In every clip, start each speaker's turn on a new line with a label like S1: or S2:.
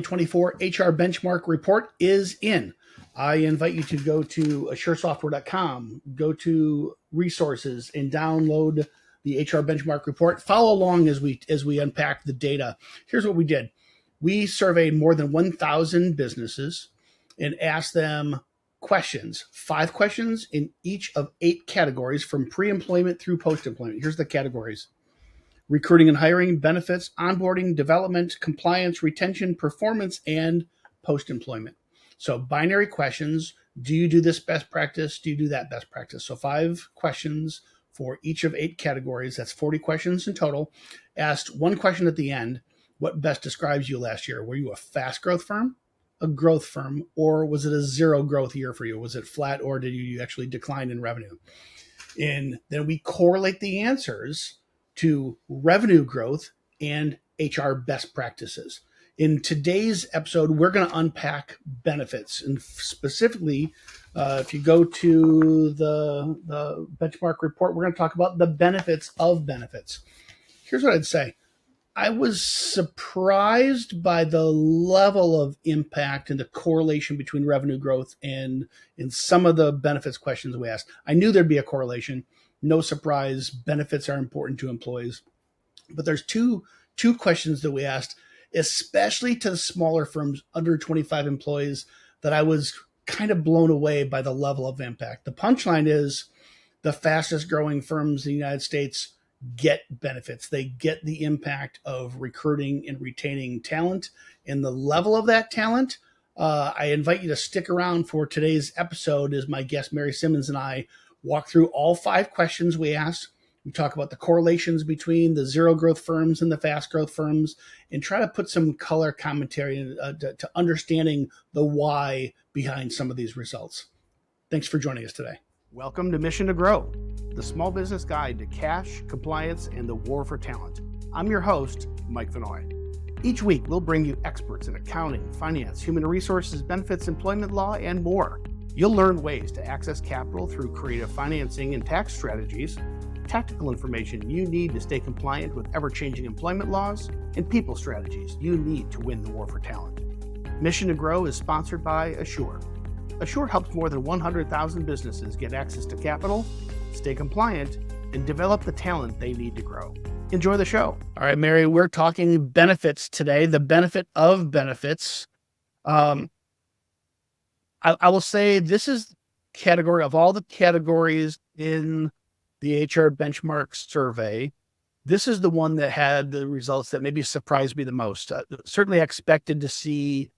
S1: 2024 HR benchmark report is in. I invite you to go to AsureSoftware.com, go to resources, and download the HR benchmark report. Follow along as we unpack the data. Here's what we did. We surveyed more than 1,000 businesses and asked them questions, 5 questions in each of 8 categories from pre-employment through post-employment. Here's the categories: recruiting and hiring, benefits, onboarding, development, compliance, retention, performance, and post-employment. So binary questions. Do you do this best practice? Do you do that best practice? So 5 questions for each of 8 categories. That's 40 questions in total. Asked one question at the end: what best describes you last year? Were you a fast growth firm, a growth firm, or was it a zero growth year for you? Was it flat, or did you actually decline in revenue? And then we correlate the answers to revenue growth and HR best practices. In today's episode, we're going to unpack benefits. And specifically, if you go to the benchmark report, we're going to talk about the benefits of benefits. Here's what I'd say. I was surprised by the level of impact and the correlation between revenue growth and in some of the benefits questions we asked. I knew there'd be a correlation. No surprise, benefits are important to employees. But there's two questions that we asked, especially to the smaller firms under 25 employees, that I was kind of blown away by the level of impact. The punchline is the fastest growing firms in the United States get benefits. They get the impact of recruiting and retaining talent, and the level of that talent. I invite you to stick around for today's episode as my guest, Mary Simmons, and I walk through all 5 questions we asked. We talk about the correlations between the zero growth firms and the fast growth firms, and try to put some color commentary to understanding the why behind some of these results. Thanks for joining us today.
S2: Welcome to Mission to Grow, the small business guide to cash, compliance, and the war for talent. I'm your host, Mike Vannoy. Each week, we'll bring you experts in accounting, finance, human resources, benefits, employment law, and more. You'll learn ways to access capital through creative financing and tax strategies, tactical information you need to stay compliant with ever-changing employment laws, and people strategies you need to win the war for talent. Mission to Grow is sponsored by Asure. Asure helps more than 100,000 businesses get access to capital, stay compliant, and develop the talent they need to grow. Enjoy the show.
S1: All right, Mary, we're talking benefits today, the benefit of benefits. I will say this is category of all the categories in the HR benchmark survey. This is the one that had the results that maybe surprised me the most. Certainly expected to see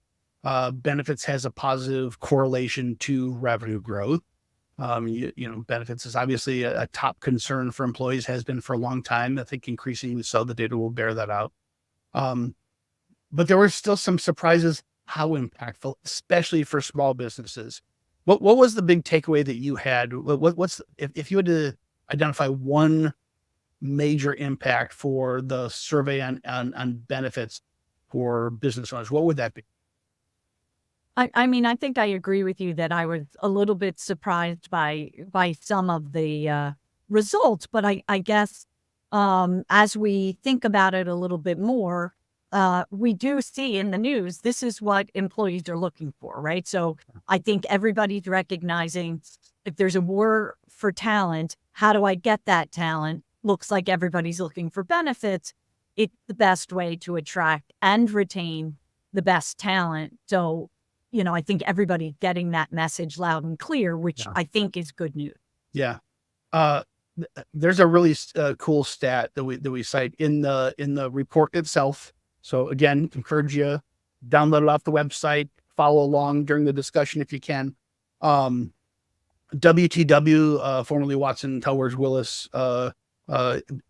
S1: benefits has a positive correlation to revenue growth. Benefits is obviously a top concern for employees, has been for a long time. I think increasingly so. The data will bear that out. But there were still some surprises how impactful, especially for small businesses. What was the big takeaway that you had? If you had to identify one major impact for the survey on benefits for business owners, what would that be?
S3: I think I agree with you that I was a little bit surprised by some of the results, but I guess as we think about it a little bit more, we do see in the news, this is what employees are looking for, right? So I think everybody's recognizing if there's a war for talent, how do I get that talent? Looks like everybody's looking for benefits. It's the best way to attract and retain the best talent. So I think everybody getting that message loud and clear, which I think is good news.
S1: Yeah. There's a really cool stat that we cite in the report itself. So again, encourage you, download it off the website, follow along during the discussion if you can. WTW, formerly Watson Towers Willis,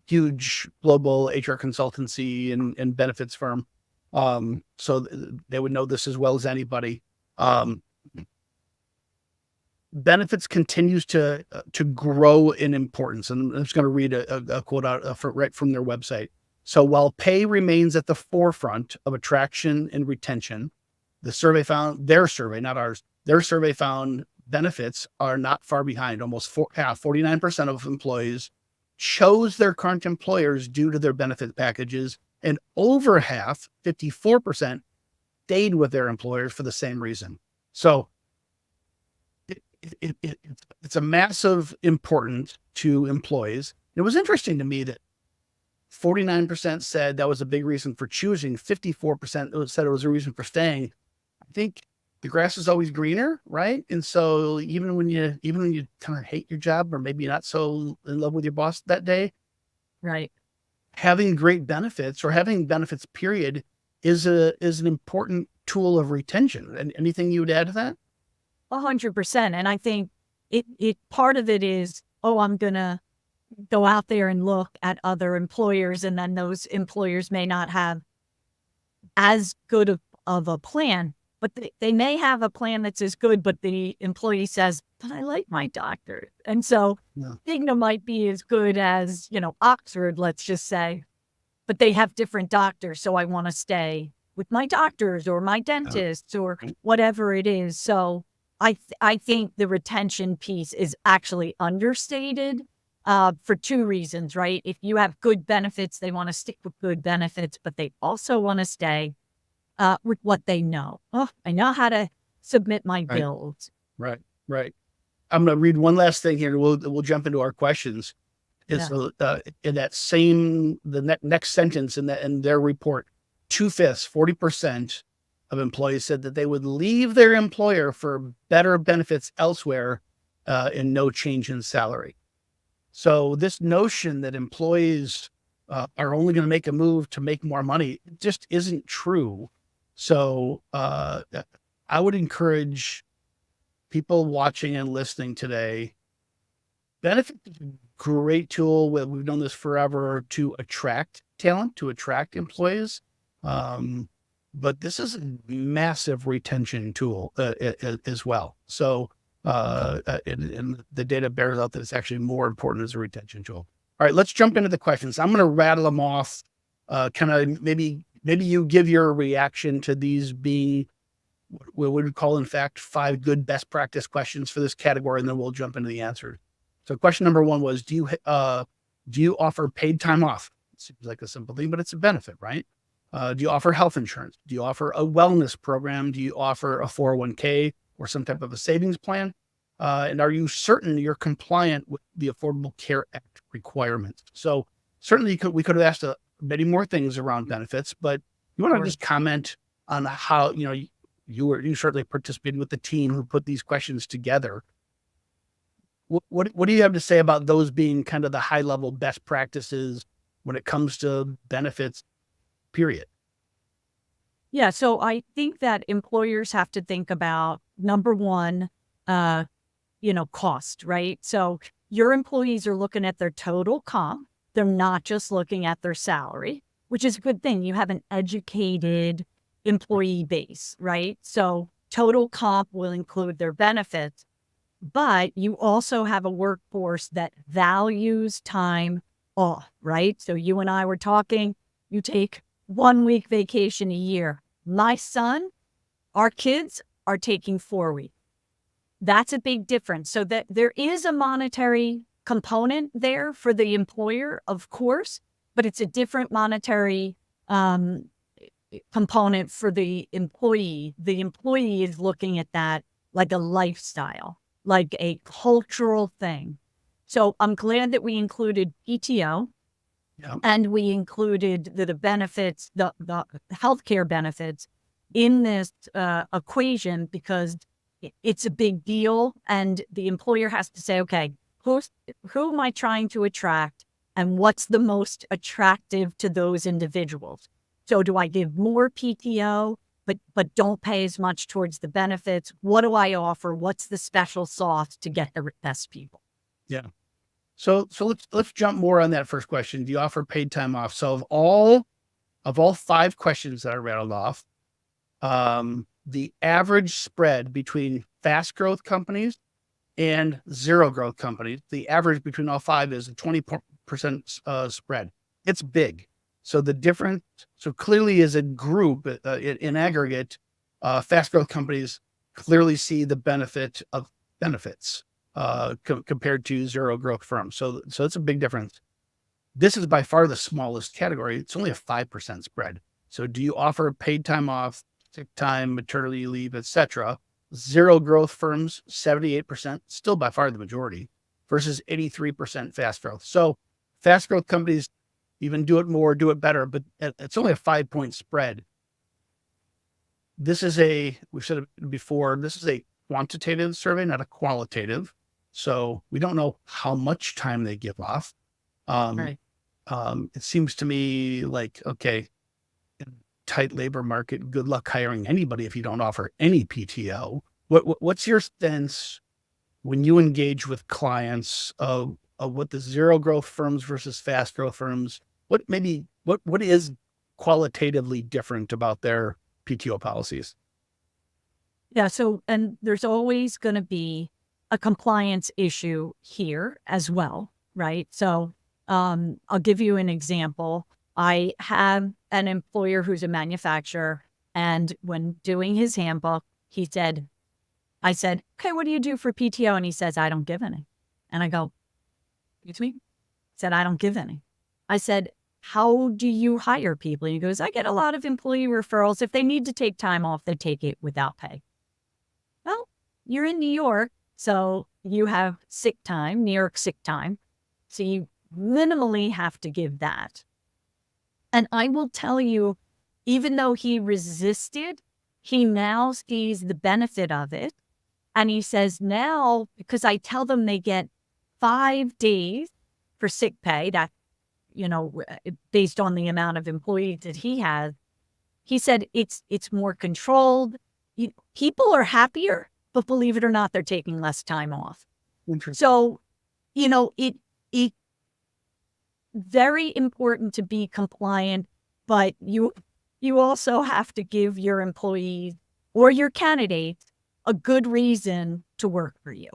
S1: huge global HR consultancy and benefits firm. So they would know this as well as anybody. Benefits continues to grow in importance. And I'm just going to read a quote out right from their website. So while pay remains at the forefront of attraction and retention, their survey found benefits are not far behind. Almost 49% of employees chose their current employers due to their benefit packages, and over half, 54%,
S2: stayed with their employers for the same reason. So it's a massive importance to employees. It was interesting to me that 49% said that was a big reason for choosing. 54% said it was a reason for staying. I think the grass is always greener, right? And so even when you kind of hate your job, or maybe you're not so in love with your boss that day,
S3: Right.
S2: having great benefits, or having benefits period, is an important tool of retention. And anything you would add to that?
S3: 100%. And I think it part of it is, oh, I'm going to go out there and look at other employers, and then those employers may not have as good of a plan, but they may have a plan that's as good, but the employee says, but I like my doctor. And so Cigna might be as good as, Oxford, let's just say, but they have different doctors. So I want to stay with my doctors or my dentists or whatever it is. So I think the retention piece is actually understated for two reasons, right? If you have good benefits, they want to stick with good benefits, but they also want to stay with what they know. Oh, I know how to submit my bills.
S2: Right. I'm going to read one last thing here. We'll jump into our questions. In that same, the next sentence in their report, 2/5, 40% of employees said that they would leave their employer for better benefits elsewhere and no change in salary. So this notion that employees are only going to make a move to make more money just isn't true. So I would encourage people watching and listening today. Benefit is a great tool. We've known this forever, to attract talent, to attract employees. But this is a massive retention tool as well. So and the data bears out that it's actually more important as a retention tool. All right, let's jump into the questions. I'm going to rattle them off. Kind of maybe you give your reaction to these being what we would call, in fact, 5 good best practice questions for this category, and then we'll jump into the answers. So question number 1 was, do you offer paid time off? It seems like a simple thing, but it's a benefit, right? Do you offer health insurance? Do you offer a wellness program? Do you offer a 401k or some type of a savings plan? And are you certain you're compliant with the Affordable Care Act requirements? So certainly we could have asked many more things around benefits, but you want to just comment on how, you certainly participated with the team who put these questions together. What do you have to say about those being kind of the high level best practices when it comes to benefits, period?
S3: Yeah. So I think that employers have to think about, number one, cost, right? So your employees are looking at their total comp. They're not just looking at their salary, which is a good thing. You have an educated employee base, right? So total comp will include their benefits, but you also have a workforce that values time off, right? So you and I were talking, you take 1 week vacation a year. My son, our kids are taking 4 weeks. That's a big difference. So that there is a monetary component there for the employer, of course, but it's a different monetary component for the employee. The employee is looking at that like a lifestyle, like a cultural thing. So I'm glad that we included PTO.
S2: Yeah.
S3: And we included the benefits, the healthcare benefits in this equation, because it's a big deal. And the employer has to say, okay, who am I trying to attract, and what's the most attractive to those individuals? So do I give more PTO, but don't pay as much towards the benefits? What do I offer? What's the special sauce to get the best people?
S2: Yeah. So let's jump more on that first question. Do you offer paid time off? So of all 5 questions that I rattled off, the average spread between fast growth companies and zero growth companies, the average between all 5 is a 20% spread. It's big. So the difference, clearly as a group in aggregate, fast growth companies clearly see the benefit of benefits compared to zero growth firms. So it's a big difference. This is by far the smallest category. It's only a 5% spread. So do you offer paid time off? sick time, maternity leave, etc. Zero growth firms, 78%, still by far the majority, versus 83% fast growth. So fast growth companies even do it more, do it better, but it's only a 5-point spread. This is we've said it before, this is a quantitative survey, not a qualitative. So we don't know how much time they give off.
S3: Right.
S2: It seems to me like, okay, in tight labor market, good luck hiring anybody if you don't offer any PTO. What's your sense when you engage with clients of what the zero growth firms versus fast growth firms, what is qualitatively different about their PTO policies?
S3: Yeah. So, and there's always going to be a compliance issue here as well, right? So, I'll give you an example. I have an employer who's a manufacturer, and when doing his handbook, I said, okay, what do you do for PTO? And he says, I don't give any. And I go, excuse me? He said, I don't give any. I said, how do you hire people? And he goes, I get a lot of employee referrals. If they need to take time off, they take it without pay. Well, you're in New York, so you have sick time, New York sick time. So you minimally have to give that. And I will tell you, even though he resisted, he now sees the benefit of it. And he says now, because I tell them they get 5 days for sick pay, that, based on the amount of employees that he has, he said it's more controlled. People are happier, but believe it or not, they're taking less time off. So, it very important to be compliant, but you also have to give your employees or your candidates a good reason to work for you.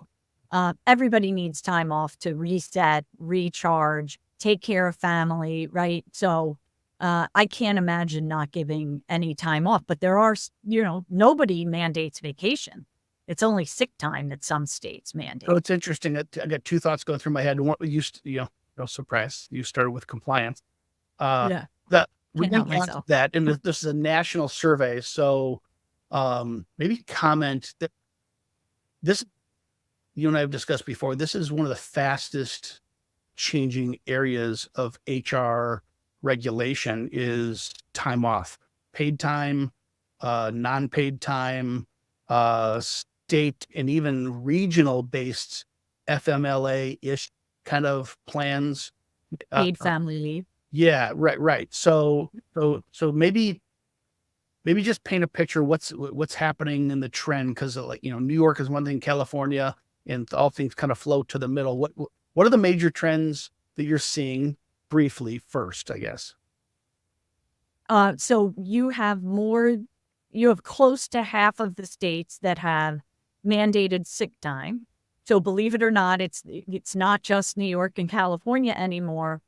S3: Everybody needs time off to reset, recharge, take care of family, right? So I can't imagine not giving any time off, but there are, nobody mandates vacation. It's only sick time that some states mandate.
S2: So it's interesting. I got two thoughts going through my head. One, no surprise, you started with compliance.
S3: Yeah.
S2: That we
S3: Can't help
S2: didn't
S3: myself.
S2: answer that, and this is a national survey, so maybe comment that this, you and I have discussed before, this is one of the fastest changing areas of HR regulation is time off, paid time, non-paid time, state and even regional based FMLA-ish kind of plans.
S3: Paid family leave.
S2: Yeah, right. So maybe just paint a picture what's happening in the trend, because New York is one thing, California, and all things kind of float to the middle. What are the major trends that you're seeing briefly first, I guess?
S3: So you have close to half of the states that have mandated sick time. So believe it or not, it's not just New York and California anymore.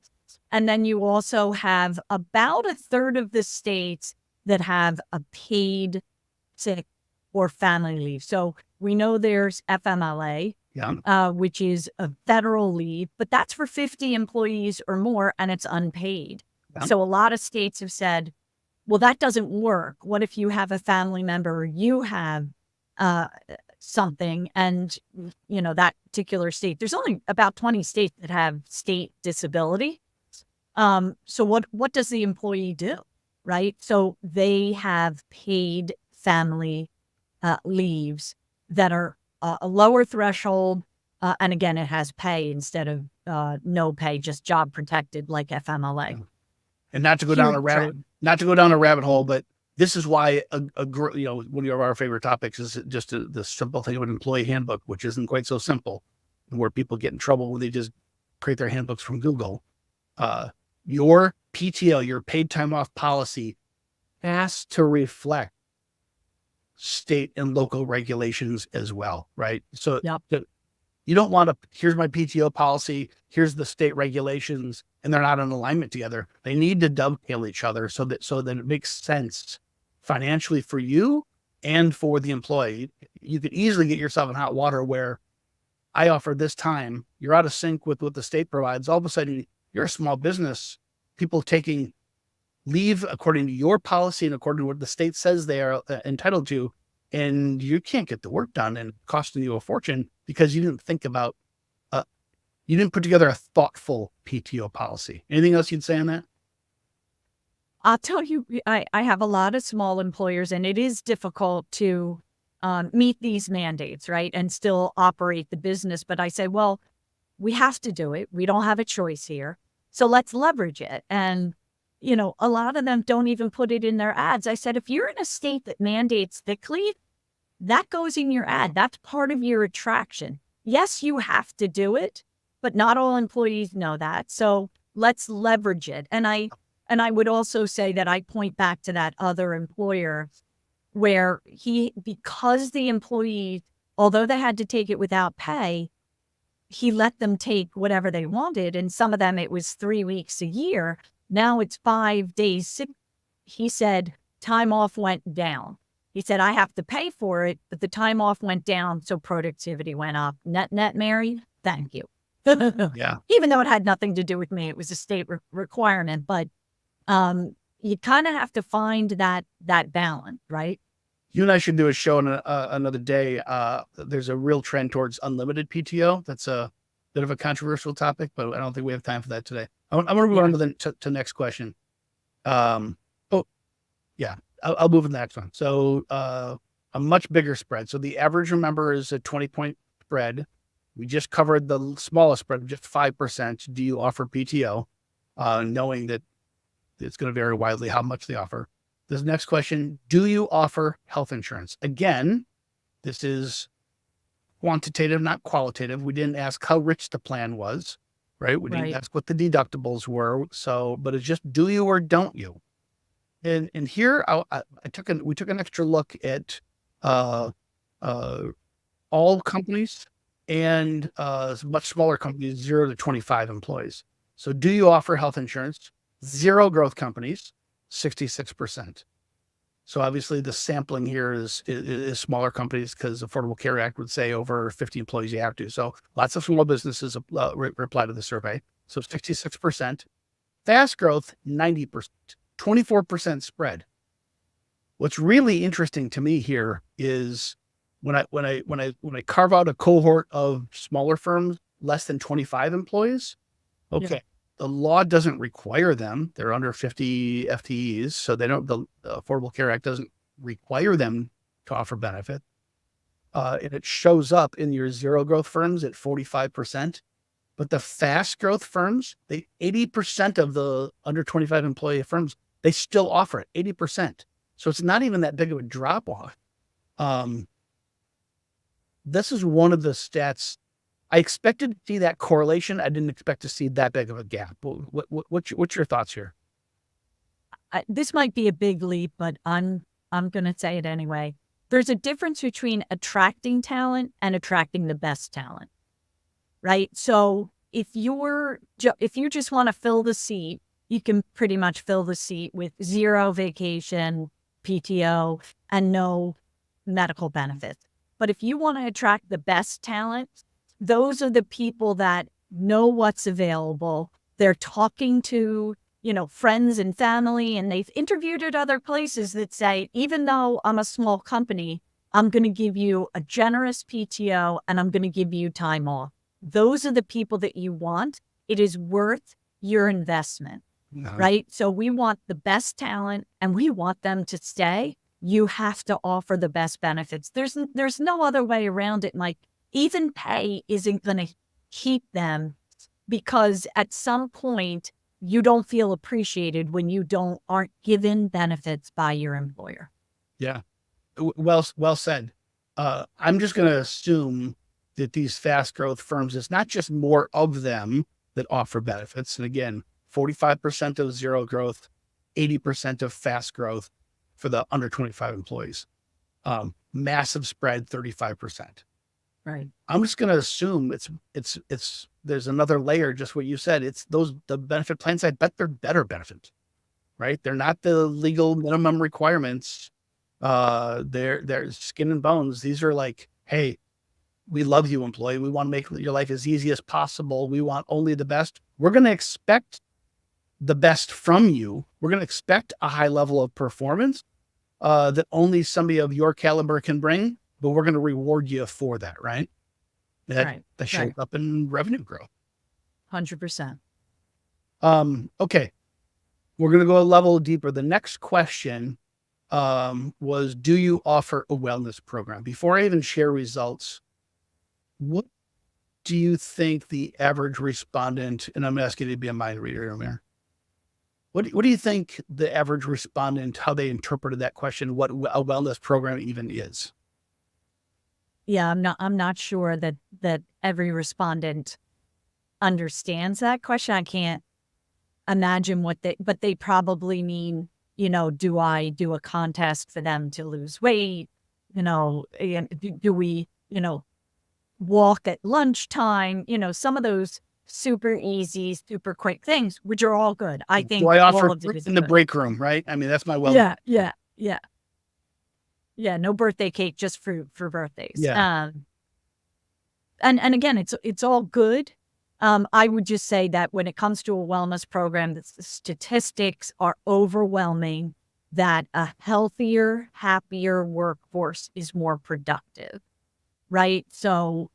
S3: And then you also have about a third of the states that have a paid sick or family leave. So we know there's FMLA, which is a federal leave, but that's for 50 employees or more, and it's unpaid. Yeah. So a lot of states have said, well, that doesn't work. What if you have a family member or you have something, and that particular state, there's only about 20 states that have state disability. So what does the employee do, right? So they have paid family leaves that are a lower threshold, and again, it has pay instead of no pay, just job protected like FMLA.
S2: And not to go down a rabbit hole, but this is why one of our favorite topics is just the simple thing of an employee handbook, which isn't quite so simple, and where people get in trouble when they just create their handbooks from Google. Your PTO, your paid time off policy, has to reflect state and local regulations as well, right? So you don't want to, here's my PTO policy, here's the state regulations, and they're not in alignment together. They need to dovetail each other so that it makes sense financially for you and for the employee. You could easily get yourself in hot water where I offer this time, you're out of sync with what the state provides. All of a sudden, you're a small business, people taking
S1: leave according to your policy and according to what the state says they are entitled to, and you can't get the work done and costing you a fortune because you didn't think about, you didn't put together a thoughtful PTO policy. Anything else you'd say on that?
S3: I'll tell you, I have a lot of small employers, and it is difficult to meet these mandates, right? And still operate the business. But I say, well, we have to do it. We don't have a choice here. So let's leverage it. And, a lot of them don't even put it in their ads. I said, if you're in a state that mandates sick leave, that goes in your ad. That's part of your attraction. Yes, you have to do it, but not all employees know that. So let's leverage it. And I would also say that I point back to that other employer where because the employees, although they had to take it without pay, he let them take whatever they wanted. And some of them, it was 3 weeks a year. Now it's 5 days sick. He said time off went down. He said, I have to pay for it, but the time off went down, so productivity went up. Net, Mary, thank you.
S1: Yeah.
S3: Even though it had nothing to do with me, it was a state requirement. But you kind of have to find that balance, right?
S1: You and I should do a show on another day. There's a real trend towards unlimited PTO. That's a bit of a controversial topic, but I don't think we have time for that today. I'm going to move on to the next question. I'll move to the next one. So a much bigger spread. So the average, remember, is a 20-point spread. We just covered the smallest spread, just 5%. Do you offer PTO? Knowing that it's going to vary widely how much they offer. This next question, do you offer health insurance? Again, this is quantitative, not qualitative. We didn't ask how rich the plan was, right? We didn't ask what the deductibles were. So, but it's just, do you or don't you? And here we took an extra look at all companies and much smaller companies, 0 to 25 employees. So do you offer health insurance? 0 growth companies, 66%. So obviously the sampling here is smaller companies because Affordable Care Act would say over 50 employees you have to. So lots of small businesses reply to the survey. So 66%. Fast growth, 90%, 24% spread. What's really interesting to me here is when I carve out a cohort of smaller firms, less than 25 employees. Okay. Yeah. The law doesn't require them. They're under 50 FTEs. So they don't, the Affordable Care Act doesn't require them to offer benefit. And it shows up in your 0 growth firms at 45%. But the fast growth firms, 80% of the under 25 employee firms, they still offer it, 80%. So it's not even that big of a drop off. This is one of the stats. I expected to see that correlation. I didn't expect to see that big of a gap. What's your thoughts here?
S3: This might be a big leap, but I'm going to say it anyway. There's a difference between attracting talent and attracting the best talent, right? So if you just want to fill the seat, you can pretty much fill the seat with 0 vacation, PTO, and no medical benefits. But if you want to attract the best talent, those are the people that know what's available. They're talking to, friends and family, and they've interviewed at other places that say, even though I'm a small company, I'm going to give you a generous PTO and I'm going to give you time off. Those are the people that you want. It is worth your investment, right? So we want the best talent and we want them to stay. You have to offer the best benefits. There's no other way around it, Mike. Even pay isn't going to keep them, because at some point you don't feel appreciated when you aren't given benefits by your employer.
S1: Yeah. Well said. I'm just going to assume that these fast growth firms, it's not just more of them that offer benefits. And again, 45% of 0 growth, 80% of fast growth for the under 25 employees. Massive spread, 35%.
S3: Right.
S1: I'm just going to assume there's another layer, just what you said. It's the benefit plans. I bet they're better benefits, right? They're not the legal minimum requirements. They're skin and bones. These are like, hey, we love you, employee. We want to make your life as easy as possible. We want only the best. We're going to expect the best from you. We're going to expect a high level of performance that only somebody of your caliber can bring, but we're going to reward you for that, right? That shows up in revenue growth.
S3: 100%.
S1: Okay. We're going to go a level deeper. The next question was, do you offer a wellness program? Before I even share results, what do you think the average respondent, and I'm asking you to be a mind reader, Amir, what do you think the average respondent, how they interpreted that question, what a wellness program even is?
S3: Yeah, I'm not sure that every respondent understands that question. I can't imagine but they probably mean, do I do a contest for them to lose weight? And do we, walk at lunchtime? Some of those super easy, super quick things, which are all good. I think
S1: do I offer
S3: all of it is
S1: in the
S3: good.
S1: break room, right? I mean, that's my wellness.
S3: Yeah. No birthday cake, just fruit for birthdays.
S1: Yeah.
S3: And again, it's all good. I would just say that when it comes to a wellness program, the statistics are overwhelming that a healthier, happier workforce is more productive, right? So,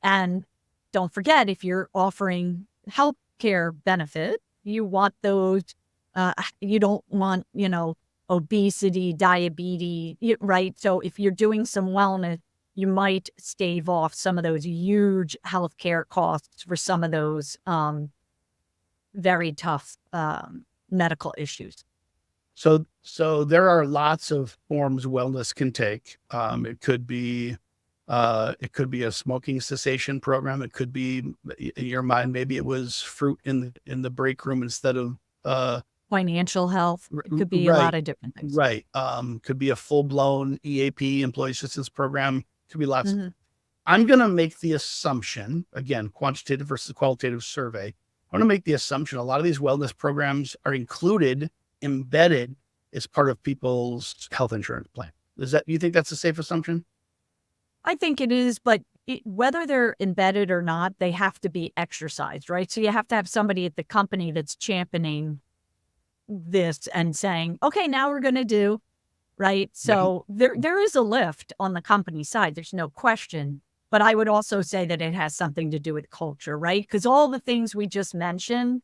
S3: and don't forget, if you're offering healthcare benefit, you want those, you don't want, obesity, diabetes, right? So if you're doing some wellness, you might stave off some of those huge healthcare costs for some of those very tough medical issues.
S1: So there are lots of forms wellness can take. It could be a smoking cessation program. It could be, in your mind, maybe it was fruit in the break room instead of
S3: financial health. It could be a lot of different things.
S1: Right. Could be a full-blown EAP, employee assistance program. Could be lots.
S3: Mm-hmm.
S1: I'm going to make the assumption, again, quantitative versus qualitative survey. I'm going to make the assumption a lot of these wellness programs are embedded as part of people's health insurance plan. You think that's a safe assumption?
S3: I think it is, but whether they're embedded or not, they have to be exercised, right? So you have to have somebody at the company that's championing this and saying, okay, now we're going to do, right? So there is a lift on the company side. There's no question. But I would also say that it has something to do with culture, right? Because all the things we just mentioned,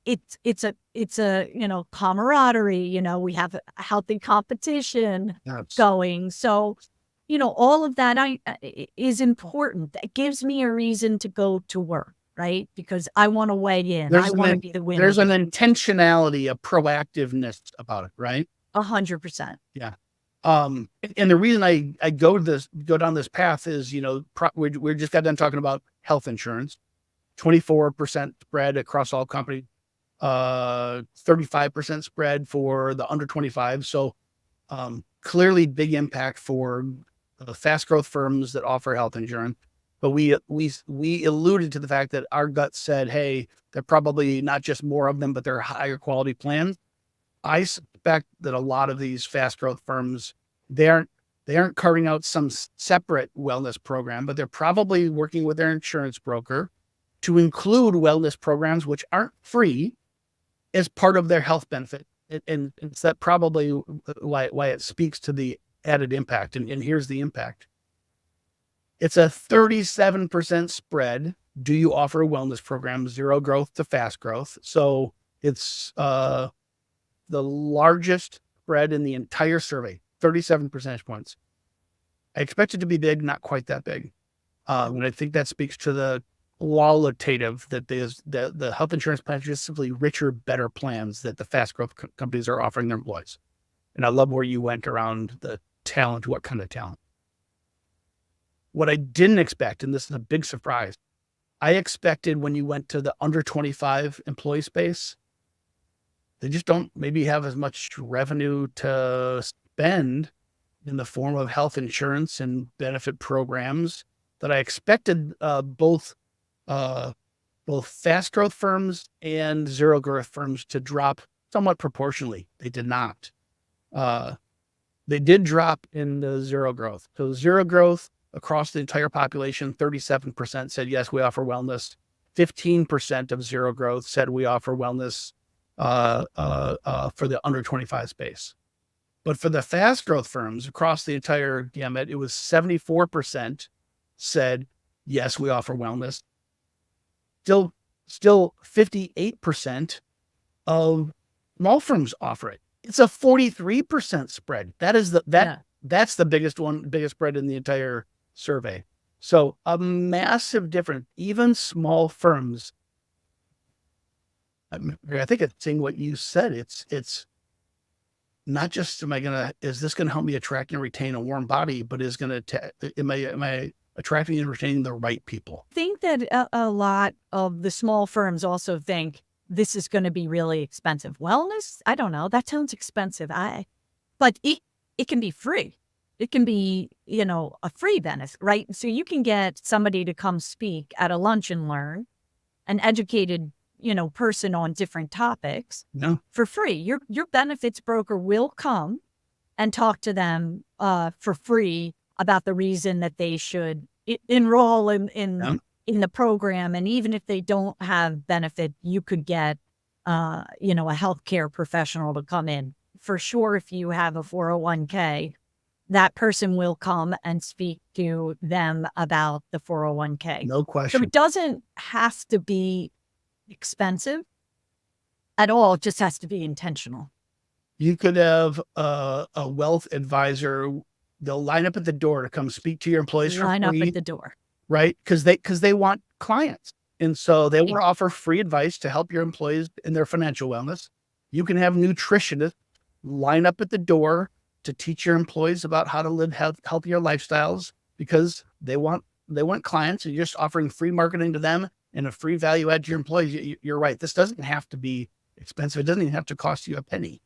S3: it's a camaraderie. We have a healthy competition going. So, all of that is important. That gives me a reason to go to work, right? Because I want to weigh in. I want to be the winner.
S1: There's an intentionality, a proactiveness about it, right?
S3: 100%.
S1: Yeah. And the reason I go down this path is, we're just got done talking about health insurance, 24% spread across all companies, 35% spread for the under 25. So, clearly big impact for fast growth firms that offer health insurance. But we alluded to the fact that our gut said, hey, they're probably not just more of them, but they're higher quality plans. I suspect that a lot of these fast growth firms, they aren't carving out some separate wellness program, but they're probably working with their insurance broker to include wellness programs, which aren't free, as part of their health benefit. And it's that probably why it speaks to the added impact. And here's the impact. It's a 37% spread. Do you offer a wellness program, zero growth to fast growth? So it's the largest spread in the entire survey, 37 percentage points. I expect it to be big, not quite that big. And I think that speaks to the qualitative that the health insurance plans are just simply richer, better plans that the fast growth companies are offering their employees. And I love where you went around the talent, what kind of talent. What I didn't expect, and this is a big surprise, I expected when you went to the under 25 employee space, they just don't maybe have as much revenue to spend in the form of health insurance and benefit programs that I expected both fast growth firms and zero growth firms to drop somewhat proportionally. They did not. They did drop in the zero growth. So zero growth across the entire population, 37% said, yes, we offer wellness.
S2: 15% of zero growth said we offer wellness for the under 25 space. But for the fast growth firms across the entire gamut, it was 74% said, yes, we offer wellness. Still 58% of small firms offer it. It's a 43% spread. That's the biggest spread in the entire survey. So a massive difference. Even small firms, I think it's saying what you said. It's not just is this going to help me attract and retain a warm body, but am I attracting and retaining the right people?
S3: I think that a lot of the small firms also think this is going to be really expensive. Wellness, I don't know. That sounds expensive. But it can be free. It can be, a free benefit, right? So you can get somebody to come speak at a lunch and learn, an educated, person on different topics for free. Your benefits broker will come and talk to them for free about the reason that they should enroll in the program. And even if they don't have benefit, you could get, a healthcare professional to come in. For sure, if you have a 401k, that person will come and speak to them about the 401k.
S2: No question.
S3: So it doesn't have to be expensive at all. It just has to be intentional.
S2: You could have a wealth advisor. They'll line up at the door to come speak to your employees for free.
S3: Line up at the door.
S2: Right? Because they want clients. And so they will offer free advice to help your employees in their financial wellness. You can have nutritionists line up at the door to teach your employees about how to live healthier lifestyles, because they want clients, and you're just offering free marketing to them and a free value add to your employees. You're right. This doesn't have to be expensive. It doesn't even have to cost you a penny.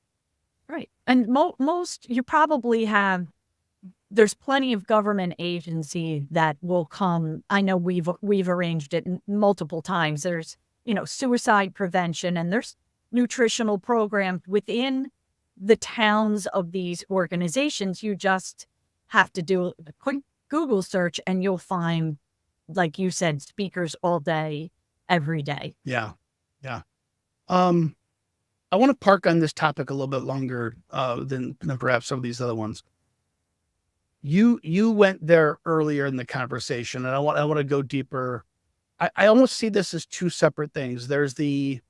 S3: Right. And most, you probably have, there's plenty of government agency that will come. I know we've arranged it multiple times. There's, suicide prevention, and there's nutritional programs within the towns of these organizations. You just have to do a quick Google search and you'll find, like you said, speakers all day, every day.
S2: Yeah. Yeah. I want to park on this topic a little bit longer than perhaps some of these other ones. You went there earlier in the conversation, and I want to go deeper. I almost see this as two separate things. There's the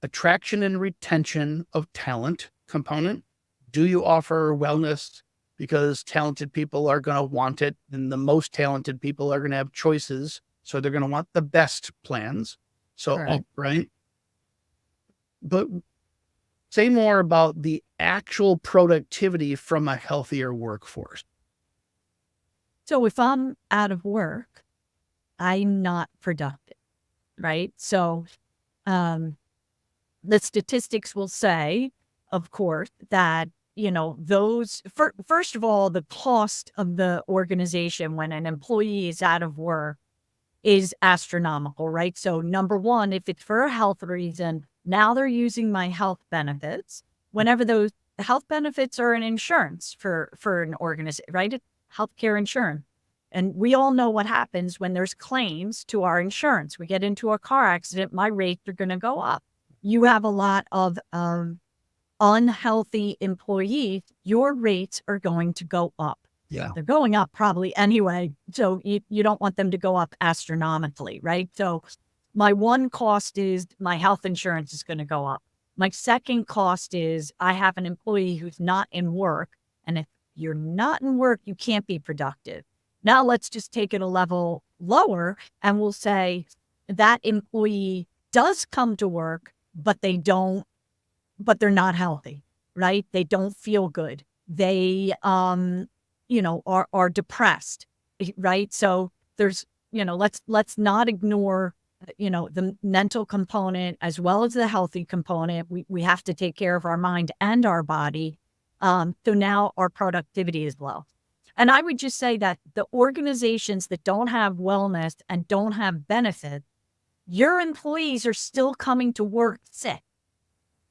S2: attraction and retention of talent component. Do you offer wellness because talented people are going to want it, and the most talented people are going to have choices, so they're going to want the best plans. So, right. But say more about the actual productivity from a healthier workforce.
S3: So if I'm out of work, I'm not productive, right? So the statistics will say, of course, that, first of all, the cost of the organization when an employee is out of work is astronomical, right? So number one, if it's for a health reason, now they're using my health benefits. Whenever those health benefits are an insurance for an organization, right? It's healthcare insurance. And we all know what happens when there's claims to our insurance. We get into a car accident, my rates are going to go up. You have a lot of unhealthy employees, your rates are going to go up.
S2: Yeah.
S3: They're going up probably anyway. So you don't want them to go up astronomically, right? So my one cost is my health insurance is going to go up. My second cost is I have an employee who's not in work. And if you're not in work, you can't be productive. Now let's just take it a level lower and we'll say that employee does come to work, but they're not healthy, right? They don't feel good. They, are depressed, right? So there's, let's not ignore, the mental component as well as the healthy component. We have to take care of our mind and our body. So now our productivity is low. And I would just say that the organizations that don't have wellness and don't have benefits, your employees are still coming to work sick,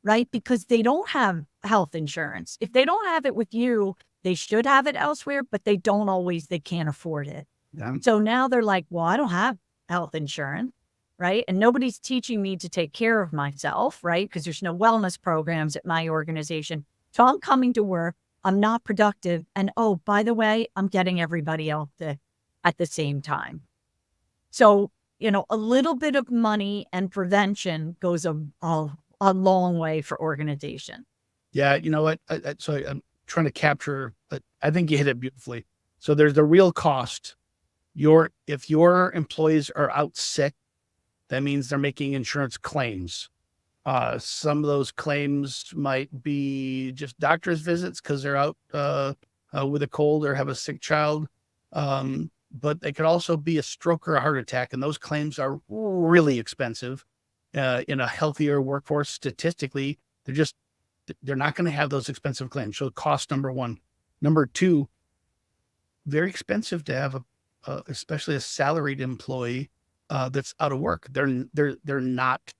S3: right? Because they don't have health insurance. If they don't have it with you, they should have it elsewhere, but they can't afford it.
S2: Yeah.
S3: So now they're like, well, I don't have health insurance, right? And nobody's teaching me to take care of myself, right? Because there's no wellness programs at my organization. So I'm coming to work, I'm not productive. And oh, by the way, I'm getting everybody else sick at the same time. So, a little bit of money and prevention goes a long way for organization.
S1: Yeah, you know what? So I'm trying to capture, but I think you hit it beautifully. So there's the real cost. If your employees are out sick, that means they're making insurance claims. Some of those claims might be just doctor's visits because they're out with a cold or have a sick child. But they could also be a stroke or a heart attack, and those claims are really expensive. In a healthier workforce, statistically, they're not going to have those expensive claims. So cost number one. Number two, very expensive to have especially a salaried employee that's out of work. They're not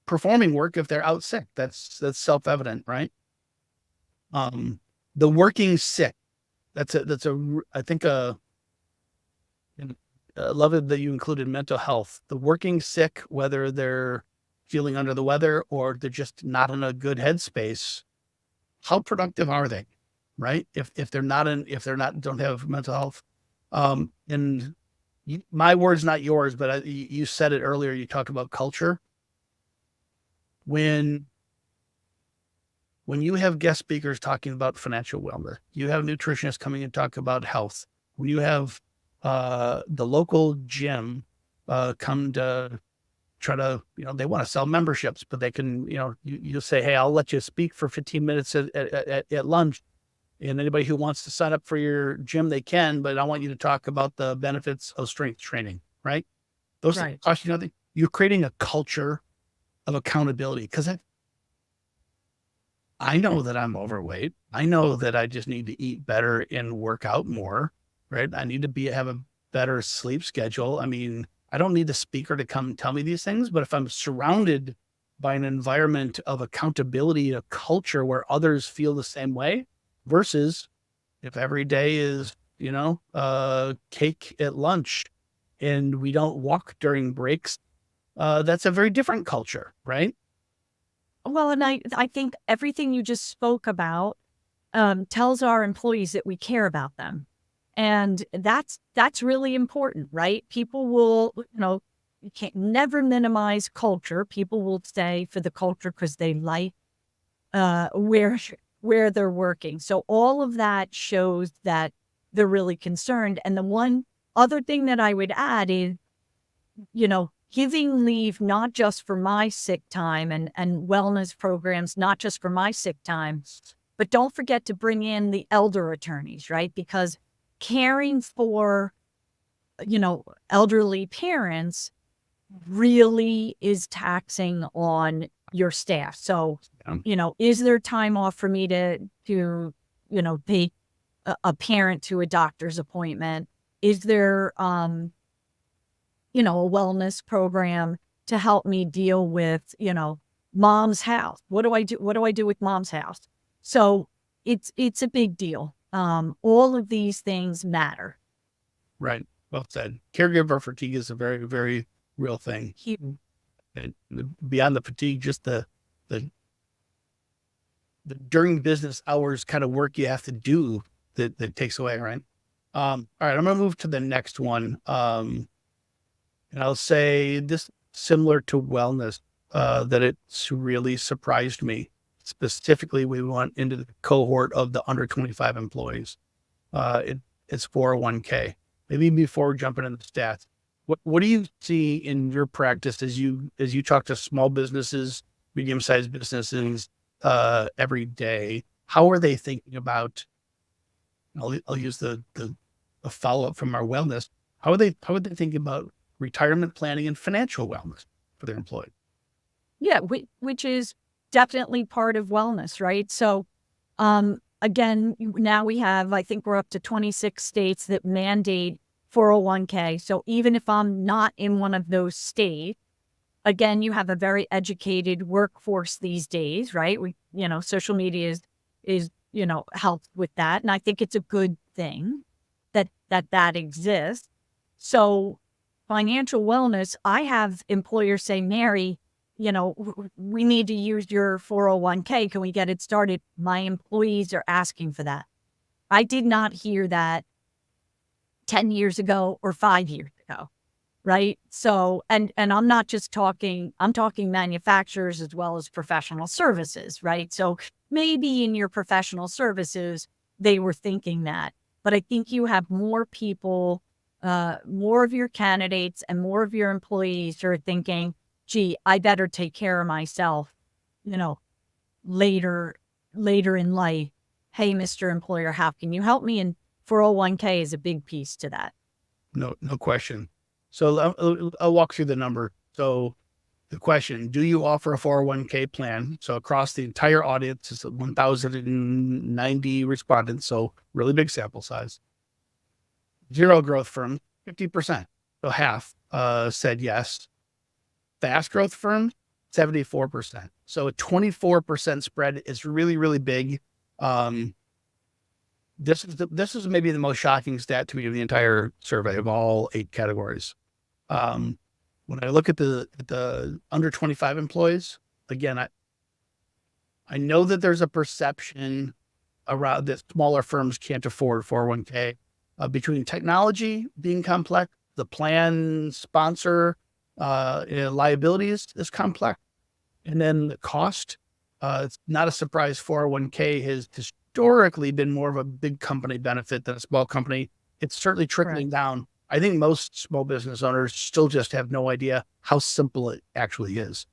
S1: performing work if they're out sick. That's self-evident, right? The working sick. I think I love it that you included mental health. The working sick, whether they're feeling under the weather or they're just not in a good headspace, how productive are they? Right? If don't have mental health. And my words, not yours, but you said it earlier. You talked about culture. When you have guest speakers talking about financial wellness, you have nutritionists coming and talk about health. When you have the local gym come to try to, they want to sell memberships, but they can, you say, hey, I'll let you speak for 15 minutes at lunch. And anybody who wants to sign up for your gym, they can, but I want you to talk about the benefits of strength training, right? Those
S3: Right.
S1: cost you nothing. You're creating a culture of accountability because I know that I'm overweight. I know that I just need to eat better and work out more, right? I need to have a better sleep schedule. I mean, I don't need the speaker to come tell me these things, but if I'm surrounded by an environment of accountability, a culture where others feel the same way, versus if every day is, cake at lunch and we don't walk during breaks, that's a very different culture, right?
S3: Well, and I think everything you just spoke about tells our employees that we care about them. And that's really important, right? People will, you can't never minimize culture. People will stay for the culture because they like where they're working. So all of that shows that they're really concerned. And the one other thing that I would add is, giving leave not just for my sick time and wellness programs, not just for my sick time, but don't forget to bring in the elder attorneys, right? Because caring for, elderly parents really is taxing on your staff. So, is there time off for me to take a parent to a doctor's appointment? Is there, a wellness program to help me deal with, mom's house? What do I do? What do I do with mom's house? So it's a big deal. All of these things matter.
S1: Right. Well said. Caregiver fatigue is a very, very real thing.
S3: Huge.
S1: And beyond the fatigue, just the during business hours kind of work you have to do that takes away, right? All right, I'm going to move to the next one. And I'll say this similar to wellness, that it's really surprised me. Specifically, we went into the cohort of the under 25 employees. It's 401k. Maybe before jumping into the stats, what do you see in your practice as you talk to small businesses, medium-sized businesses every day? How are they thinking about? I'll use a follow-up from our wellness. How are they thinking about retirement planning and financial wellness for their employees?
S3: Yeah, which is definitely part of wellness, right? So, again, now we have, I think we're up to 26 states that mandate 401k. So even if I'm not in one of those states, again, you have a very educated workforce these days, right? Social media is helps with that. And I think it's a good thing that exists. So financial wellness, I have employers say, Mary, we need to use your 401k. Can we get it started? My employees are asking for that. I did not hear that 10 years ago or 5 years ago. Right. So, and I'm not just talking, I'm talking manufacturers as well as professional services. Right. So maybe in your professional services, they were thinking that, but I think you have more people, more of your candidates and more of your employees who are thinking, gee, I better take care of myself, later in life. Hey, Mr. Employer, how can you help me? And 401k is a big piece to that.
S2: No question. So I'll walk through the number. So the question, do you offer a 401k plan? So across the entire audience, it's 1,090 respondents. So really big sample size. Zero growth firms, 50%. So half said yes. Fast growth firms, 74%. So a 24% spread is really, really big. This is maybe the most shocking stat to me of the entire survey of all 8 categories. When I look at the under 25 employees, again, I know that there's a perception around that smaller firms can't afford 401k between technology being complex, the plan sponsor liabilities is complex, and then the cost. It's not a surprise 401k has historically been more of a big company benefit than a small company. It's certainly trickling down. I think most small business owners still just have no idea how simple it actually is.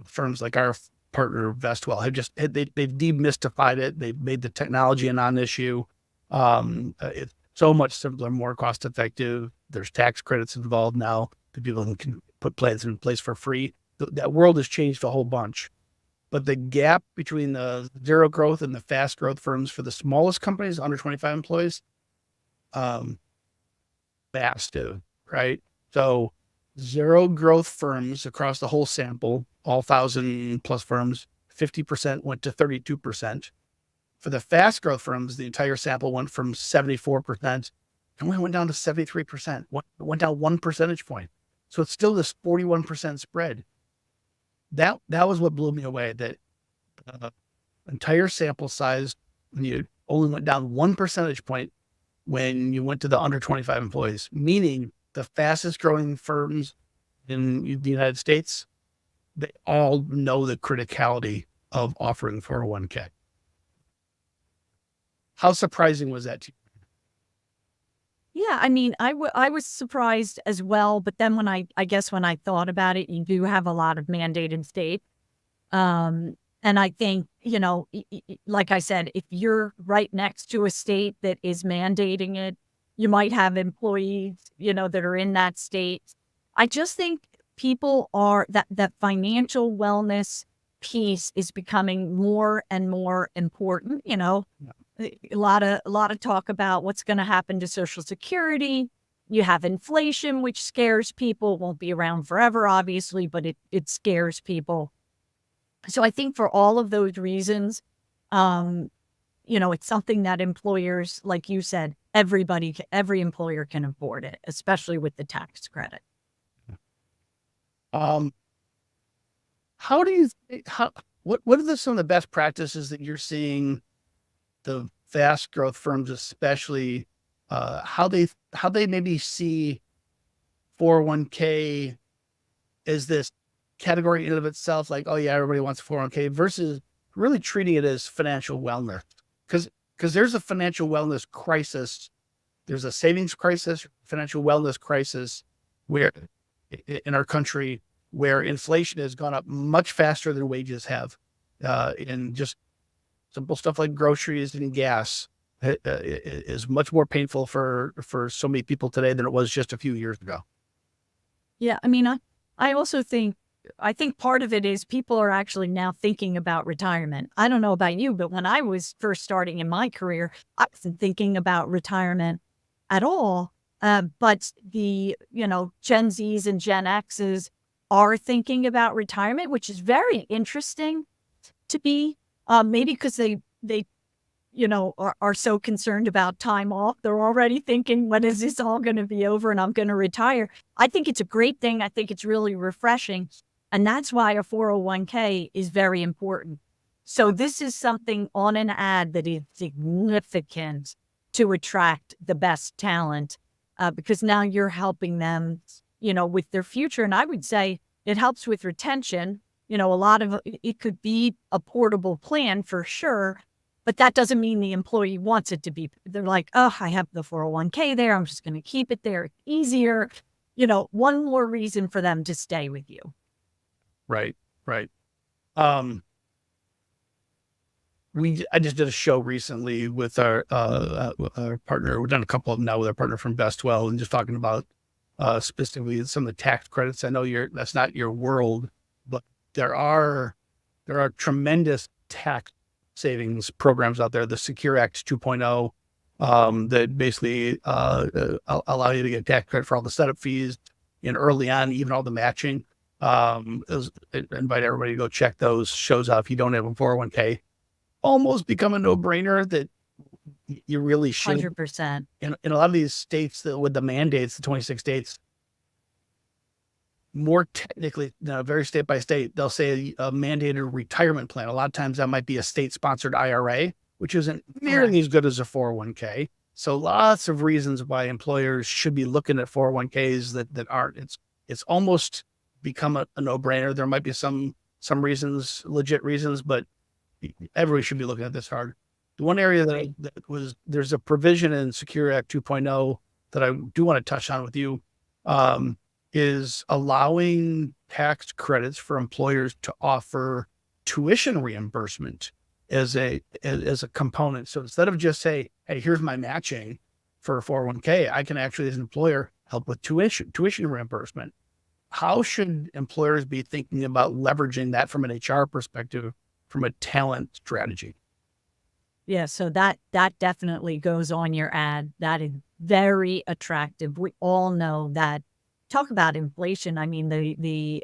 S2: Firms like our partner Vestwell they've demystified it. They've made the technology a non-issue. It's so much simpler, more cost effective. There's tax credits involved now that people can put plans in place for free. That world has changed a whole bunch. But the gap between the zero growth and the fast growth firms for the smallest companies, under 25 employees, massive, right? So zero growth firms across the whole sample, all 1,000 plus firms, 50% went to 32%. For the fast growth firms, the entire sample went from 74% and went down to 73%, went down 1 percentage point. So it's still this 41% spread. That was what blew me away, that entire sample size, you only went down 1 percentage point when you went to the under 25 employees, meaning the fastest growing firms in the United States, they all know the criticality of offering 401k. How surprising was that to you?
S3: Yeah, I mean, I was surprised as well, but then when I guess when I thought about it, you do have a lot of mandated states. And I think, like I said, if you're right next to a state that is mandating it, you might have employees, that are in that state. I just think people are that financial wellness piece is becoming more and more important, A lot of talk about what's going to happen to Social Security. You have inflation, which scares people, won't be around forever, obviously, but it scares people. So I think for all of those reasons, it's something that employers, like you said, every employer can afford it, especially with the tax credit.
S2: How do you, what are some of the best practices that you're seeing the fast growth firms, especially, how they maybe see 401k as this category in and of itself, like, oh yeah, everybody wants a 401k, versus really treating it as financial wellness? Because there's a financial wellness crisis. There's a savings crisis, financial wellness crisis, where in our country, where inflation has gone up much faster than wages have, and just simple stuff like groceries and gas is much more painful for so many people today than it was just a few years ago.
S3: Yeah, I mean, I also think, part of it is people are actually now thinking about retirement. I don't know about you, but when I was first starting in my career, I wasn't thinking about retirement at all. But the, Gen Zs and Gen Xs are thinking about retirement, which is very interesting to me. Maybe because they are so concerned about time off. They're already thinking, when is this all going to be over and I'm going to retire? I think it's a great thing. I think it's really refreshing. And that's why a 401k is very important. So this is something on an ad that is significant to attract the best talent, because now you're helping them, with their future. And I would say it helps with retention. A lot of it could be a portable plan for sure, but that doesn't mean the employee wants it to be. They're like, oh, I have the 401k there. I'm just going to keep it there. It's easier. One more reason for them to stay with you.
S2: Right. I just did a show recently with our partner. We've done a couple of them now with our partner from Bestwell, and just talking about specifically some of the tax credits. I know that's not your world, but there are tremendous tax savings programs out there. The Secure Act 2.0 that basically allow you to get tax credit for all the setup fees and early on, even all the matching. Invite everybody to go check those shows out if you don't have a 401k. Almost become a no-brainer that you really should.
S3: 100%.
S2: In a lot of these states with the mandates, the 26 states, more technically, very state by state, they'll say a mandated retirement plan. A lot of times that might be a state-sponsored IRA, which isn't nearly as good as a 401k. So lots of reasons why employers should be looking at 401ks that aren't. It's almost become a no-brainer. There might be some reasons, legit reasons, but everybody should be looking at this hard. The one area there's a provision in Secure Act 2.0 that I do want to touch on with you, is allowing tax credits for employers to offer tuition reimbursement as a component. So instead of just say, hey, here's my matching for a 401k, I can actually, as an employer, help with tuition reimbursement. How should employers be thinking about leveraging that from an HR perspective, from a talent strategy?
S3: Yeah, so that definitely goes on your ad. That is very attractive. We all know that. Talk about inflation. I mean, the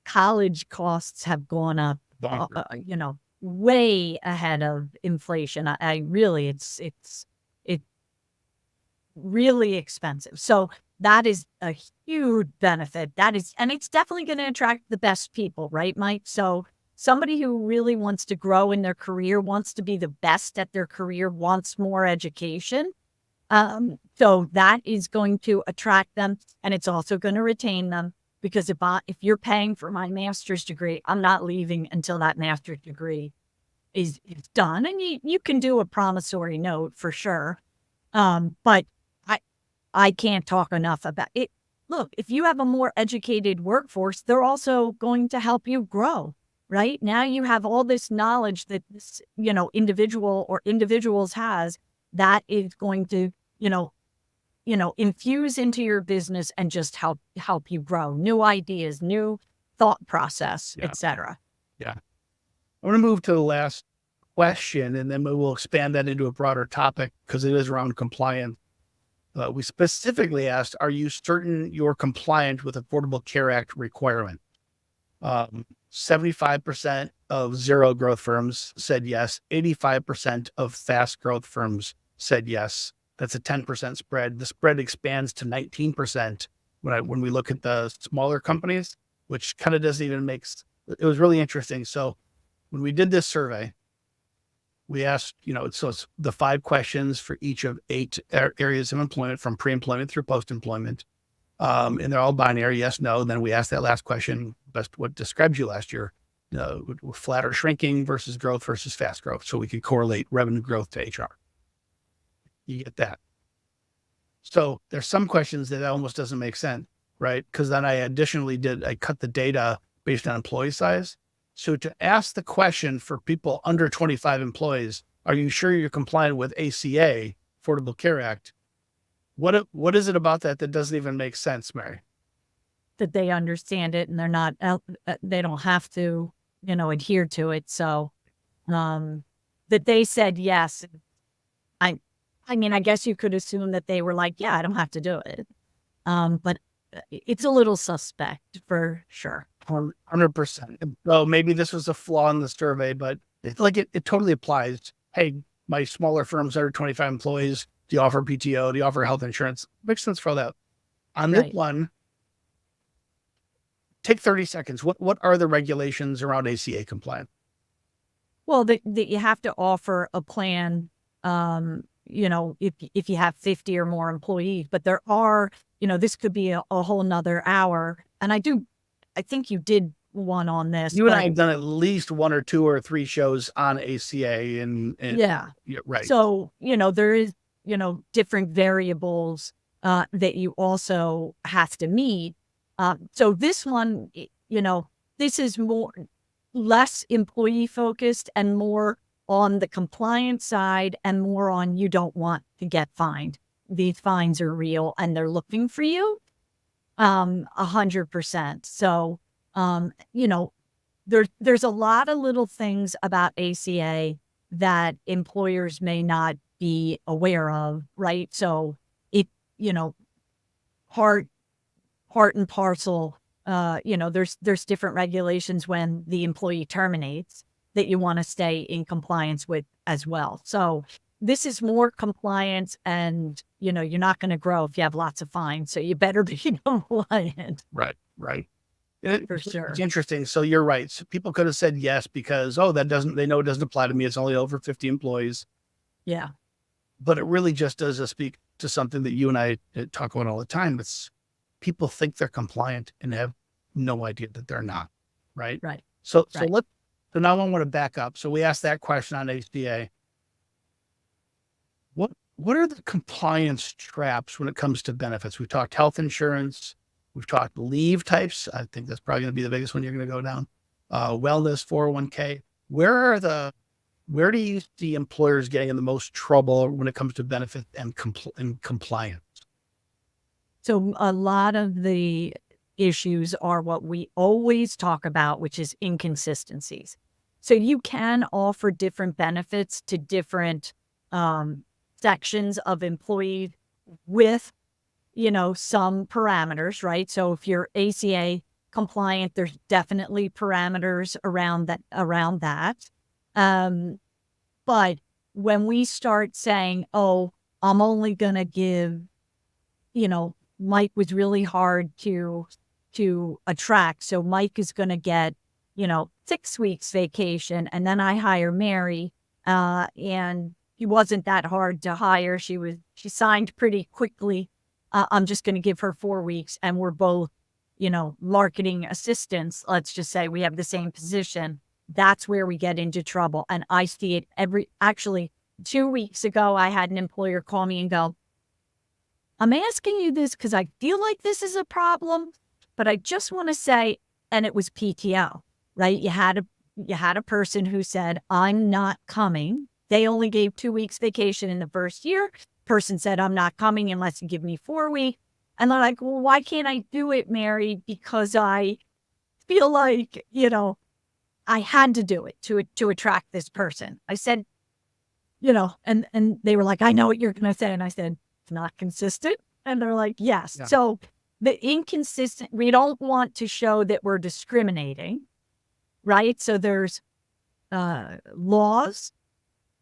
S3: college costs have gone up, way ahead of inflation. I really, it's really expensive. So that is a huge benefit. And it's definitely going to attract the best people, right, Mike? So somebody who really wants to grow in their career, wants to be the best at their career, wants more education. So that is going to attract them, and it's also going to retain them, because if you're paying for my master's degree, I'm not leaving until that master's degree is done. And you can do a promissory note for sure. But I can't talk enough about it. Look, if you have a more educated workforce, they're also going to help you grow, right? Now you have all this knowledge that this, individual or individuals has that is going to, infuse into your business and just help you grow new ideas, new thought process, etc.
S2: Yeah. I'm going to move to the last question, and then we'll expand that into a broader topic because it is around compliance. We specifically asked, are you certain you're compliant with Affordable Care Act requirement? 75% of zero growth firms said yes. 85% of fast growth firms said yes. That's a 10% spread. The spread expands to 19% when we look at the smaller companies, which kind of doesn't even it was really interesting. So when we did this survey, we asked, so it's the 5 questions for each of 8 areas of employment, from pre-employment through post-employment. And they're all binary, yes, no. And then we asked that last question, what describes you last year? Flat or shrinking versus growth versus fast growth. So we could correlate revenue growth to HR. You get that. So there's some questions that almost doesn't make sense, right? Because then I additionally cut the data based on employee size. So to ask the question for people under 25 employees, are you sure you're compliant with ACA, Affordable Care Act? What is it about that doesn't even make sense, Mary?
S3: That they understand it and they're not, they don't have to, adhere to it. So, that they said yes. I mean, I guess you could assume that they were like, yeah, I don't have to do it. But it's a little suspect for sure.
S2: 100%. So maybe this was a flaw in the survey, but
S1: it totally applies. Hey, my smaller firms under 25 employees, do you offer PTO? Do you offer health insurance? Makes sense for that. On this
S3: Right.
S1: one, take 30 seconds. What are the regulations around ACA compliance?
S3: Well, that you have to offer a plan, if you have 50 or more employees, but there are, this could be a whole nother hour. And I think you did one on this.
S1: You and I have done at least 1 or 2 or 3 shows on ACA and
S3: yeah,
S1: right.
S3: So, there is, different variables that you also have to meet. So this one, this is less employee focused and more on the compliance side and more on you don't want to get fined. These fines are real and they're looking for you 100%. So, there's a lot of little things about ACA that employers may not be aware of, right? So part and parcel, there's different regulations when the employee terminates that you want to stay in compliance with as well. So this is more compliance and, you're not going to grow if you have lots of fines. So you better be compliant.
S1: Right.
S3: For sure.
S1: It's interesting. So you're right. So people could have said yes because, they know it doesn't apply to me. It's only over 50 employees.
S3: Yeah.
S1: But it really just does speak to something that you and I talk about all the time. It's people think they're compliant and have no idea that they're not. Right.
S3: Right.
S1: So now I want to back up. So we asked that question on ACA. What are the compliance traps when it comes to benefits? We've talked health insurance. We've talked leave types. I think that's probably going to be the biggest one you're going to go down. Wellness, 401k. Where do you see employers getting in the most trouble when it comes to benefit and compliance?
S3: So a lot of the issues are what we always talk about, which is inconsistencies. So you can offer different benefits to different sections of employees with, some parameters, right? So if you're ACA compliant, there's definitely parameters around that. But when we start saying, oh, I'm only going to give, Mike was really hard to attract. So Mike is going to get, 6 weeks vacation. And then I hire Mary, and he wasn't that hard to hire. She signed pretty quickly. I'm just going to give her 4 weeks and we're both, marketing assistants. Let's just say we have the same position. That's where we get into trouble. And I see it actually 2 weeks ago, I had an employer call me and go, I'm asking you this because I feel like this is a problem, but I just want to say, and it was PTO, right? You had a person who said, I'm not coming. They only gave 2 weeks vacation in the first year. Person said, I'm not coming unless you give me 4 weeks. And they're like, well, why can't I do it, Mary? Because I feel like, I had to do it to attract this person. I said, and they were like, I know what you're going to say. And I said, it's not consistent. And they're like, yes. Yeah. So the inconsistent, we don't want to show that we're discriminating, right? So there's laws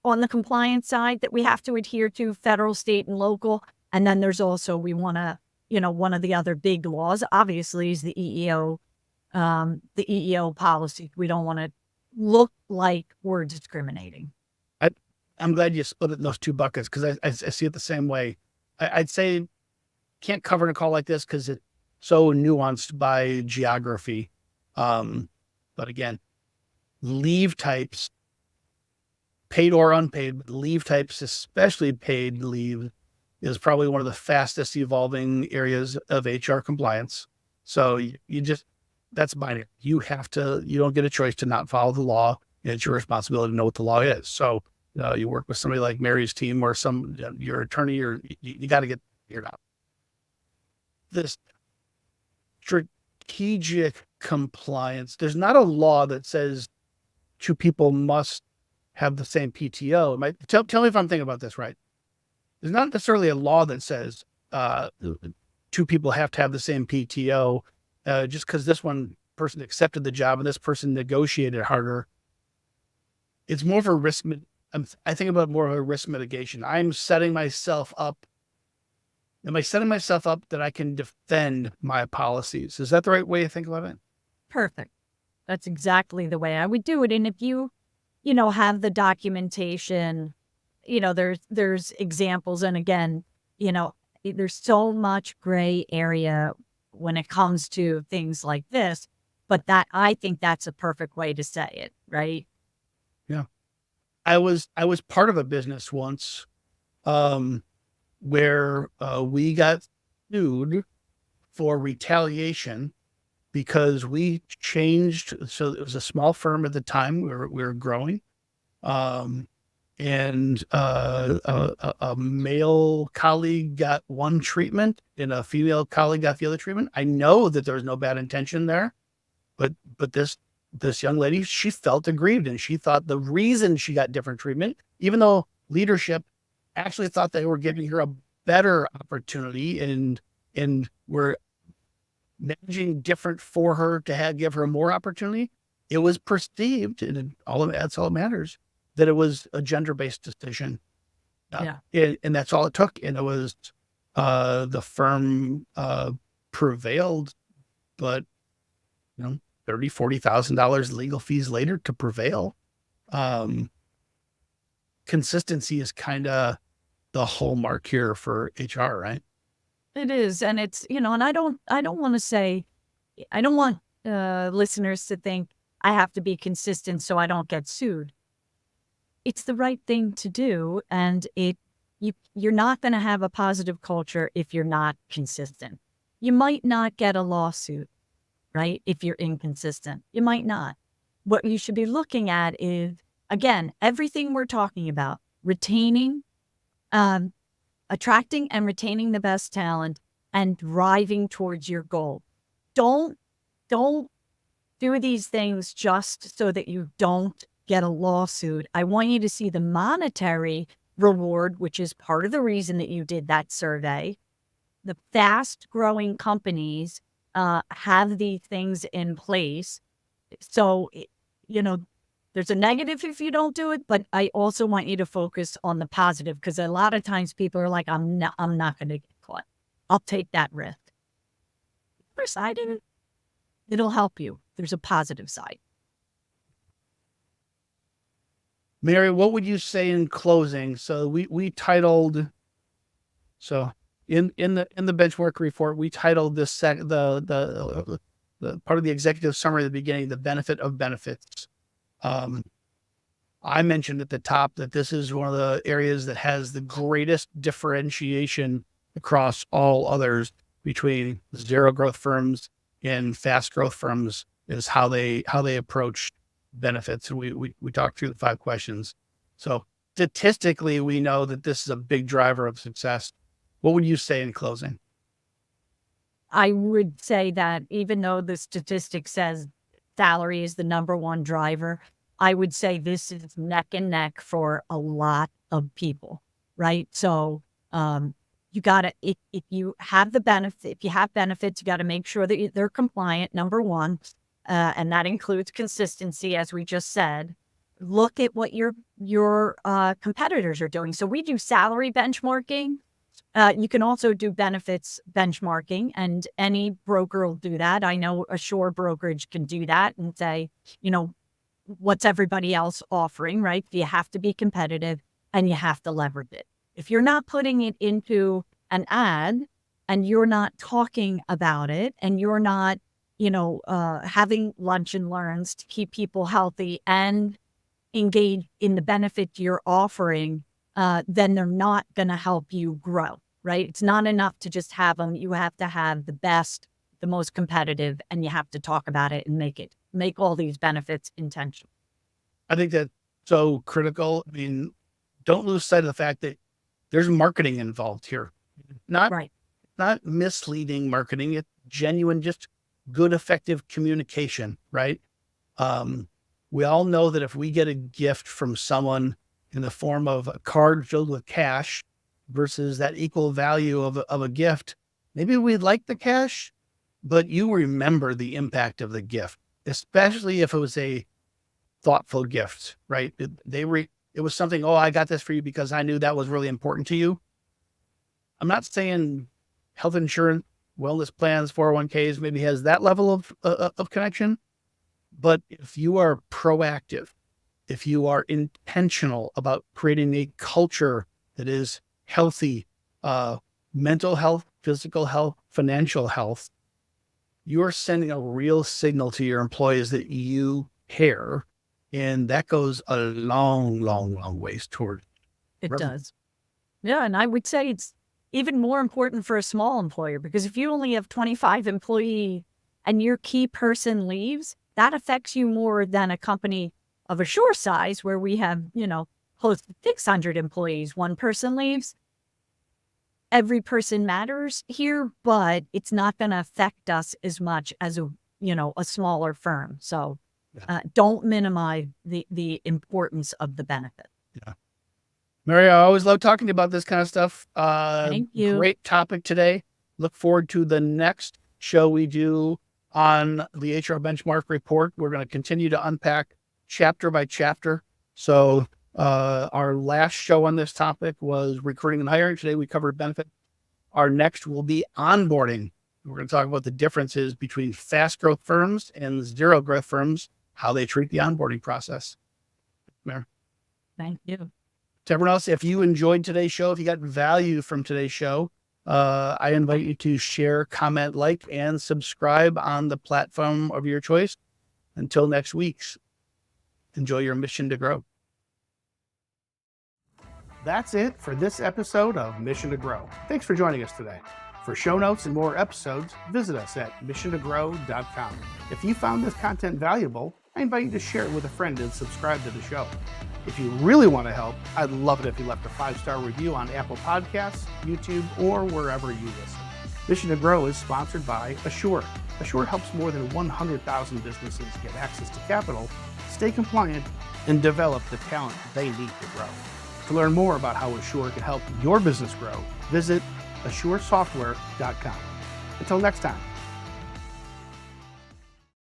S3: on the compliance side that we have to adhere to, federal, state, and local. And then there's also, we want to, one of the other big laws, obviously, is the EEO policy. We don't want to look like we're discriminating.
S1: I'm glad you split it in those 2 buckets because I see it the same way. I'd say can't cover in a call like this because it's so nuanced by geography. But again, leave types, paid or unpaid, but leave types, especially paid leave, is probably one of the fastest evolving areas of HR compliance. So that's binary. You don't get a choice to not follow the law. It's your responsibility to know what the law is. So you work with somebody like Mary's team or your attorney, or you got to get figured out. This strategic compliance, there's not a law that says 2 people must have the same PTO. Tell me if I'm thinking about this right. There's not necessarily a law that says 2 people have to have the same PTO just because this one person accepted the job and this person negotiated harder. it's more of a risk. I think about more of a risk mitigation. I'm setting myself up. Am I setting myself up that I can defend my policies? Is that the right way to think about it?
S3: Perfect. That's exactly the way I would do it. And if you have the documentation, there's examples. And again, there's so much gray area when it comes to things like this, but I think that's a perfect way to say it, right?
S1: Yeah. I was part of a business once, where we got sued for retaliation because we changed. So it was a small firm at the time. We were growing, and a male colleague got one treatment and a female colleague got the other treatment. I know that there was no bad intention there, but this young lady, she felt aggrieved, and she thought the reason she got different treatment, even though leadership actually thought they were giving her a better opportunity and were managing different for her to give her more opportunity, it was perceived, and that's all that matters, that it was a gender-based decision.
S3: Yeah.
S1: And that's all it took. And it was the firm prevailed, but $30,000-$40,000 legal fees later to prevail. Consistency is kind of the hallmark here for HR, right?
S3: It is. And it's, and I don't want to say, I don't want listeners to think I have to be consistent so I don't get sued. It's the right thing to do. And you're not going to have a positive culture if you're not consistent. You might not get a lawsuit, right? If you're inconsistent, you might not. What you should be looking at is, again, everything we're talking about, retaining, attracting and retaining the best talent and driving towards your goal. Don't do these things just so that you don't get a lawsuit. I want you to see the monetary reward, which is part of the reason that you did that survey. The fast growing companies have these things in place. So, there's a negative if you don't do it, but I also want you to focus on the positive, because a lot of times people are like, I'm not going to get caught. I'll take that risk. The other side of it, it'll help you. There's a positive side.
S1: Mary, what would you say in closing? So we titled, so in the benchmark report, we titled this the part of the executive summary at the beginning, the benefit of benefits. I mentioned at the top that this is one of the areas that has the greatest differentiation across all others between zero growth firms and fast growth firms, is how they approach benefits. And we talked through the 5 questions. So statistically, we know that this is a big driver of success. What would you say in closing?
S3: I would say that even though the statistic says salary is the number one driver, I would say this is neck and neck for a lot of people, right? So you got to, if you have benefits, you got to make sure that they're compliant, number one, and that includes consistency, as we just said. Look at what your competitors are doing. So we do salary benchmarking. You can also do benefits benchmarking, and any broker will do that. I know Asure brokerage can do that and say, what's everybody else offering, right? You have to be competitive and you have to leverage it. If you're not putting it into an ad and you're not talking about it and you're not, having lunch and learns to keep people healthy and engage in the benefit you're offering, then they're not going to help you grow, right? It's not enough to just have them. You have to have the best, the most competitive, and you have to talk about it and make all these benefits intentional.
S1: I think that's so critical. I mean, don't lose sight of the fact that there's marketing involved here. Not misleading marketing. It's genuine, just good, effective communication, right? We all know that if we get a gift from someone in the form of a card filled with cash versus that equal value of a gift, maybe we'd like the cash, but you remember the impact of the gift, especially if it was a thoughtful gift, right? It was something, oh, I got this for you because I knew that was really important to you. I'm not saying health insurance, wellness plans, 401ks maybe has that level of connection. But if you are proactive, if you are intentional about creating a culture that is healthy, mental health, physical health, financial health, you are sending a real signal to your employees that you care. And that goes a long, long, long ways toward
S3: It
S1: revenue.
S3: does. Yeah. And I would say it's even more important for a small employer, because if you only have 25 employees and your key person leaves, that affects you more than a company of Asure size where we have, close to 600 employees. One person leaves. Every person matters here, but it's not going to affect us as much as a smaller firm. So don't minimize the importance of the benefit.
S1: Yeah. Mary, I always love talking about this kind of stuff.
S3: Thank you.
S1: Great topic today. Look forward to the next show we do on the HR Benchmark Report. We're going to continue to unpack chapter by chapter. So our last show on this topic was recruiting and hiring. Today we covered benefit. Our next will be onboarding. We're going to talk about the differences between fast growth firms and zero growth firms, how they treat the onboarding process. Mary.
S3: Thank you.
S1: To everyone else, if you enjoyed today's show, if you got value from today's show, I invite you to share, comment, like, and subscribe on the platform of your choice. Until next week, enjoy your mission to grow.
S2: That's it for this episode of Mission to Grow. Thanks for joining us today. For show notes and more episodes, visit us at missiontogrowth.com. If you found this content valuable, I invite you to share it with a friend and subscribe to the show. If you really want to help, I'd love it if you left a 5-star review on Apple Podcasts, YouTube, or wherever you listen. Mission to Grow is sponsored by Asure. Asure helps more than 100,000 businesses get access to capital, stay compliant, and develop the talent they need to grow. To learn more about how Asure can help your business grow, visit AsureSoftware.com. Until next time.